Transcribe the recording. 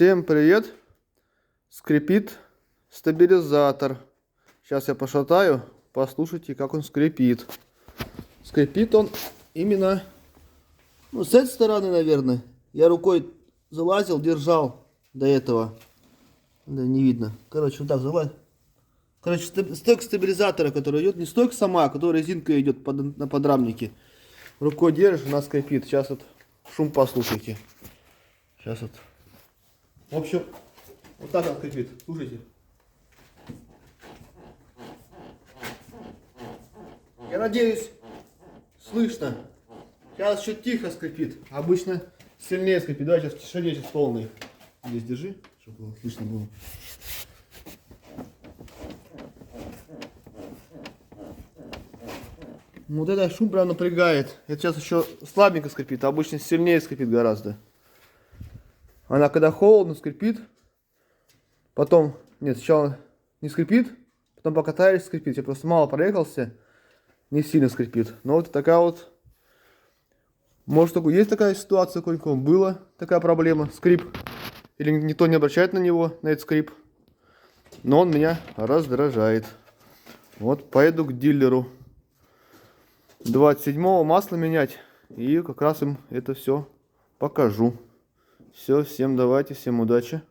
Всем привет! Скрипит стабилизатор. Сейчас я пошатаю, послушайте, как он скрипит. Скрипит он именно, с этой стороны, наверное. Я рукой залазил, держал до этого. Да, не видно. Короче, вот так залазил. Короче, стойка стабилизатора, который идет, не стойка сама, а которая резинка идет на подрамнике. Рукой держишь, она скрипит. Сейчас вот шум послушайте. Сейчас вот. В общем, вот так он скрипит. Слушайте. Я надеюсь, слышно. Сейчас еще тихо скрипит. Обычно сильнее скрипит. Давай сейчас в тишине, сейчас полный. Здесь держи, чтобы слышно было. Вот это шум прям напрягает. Это сейчас еще слабенько скрипит, а обычно сильнее скрипит гораздо. Она когда холодно скрипит, потом, нет, сначала не скрипит, потом покатаешь скрипит. Я просто мало проехался, не сильно скрипит. Но вот такая вот, может, есть такая ситуация, сколько была такая проблема, скрип. Или никто не обращает на него, на этот скрип. Но он меня раздражает. Вот поеду к дилеру 27-го масло менять. И как раз им это все покажу. Все, всем давайте, всем удачи.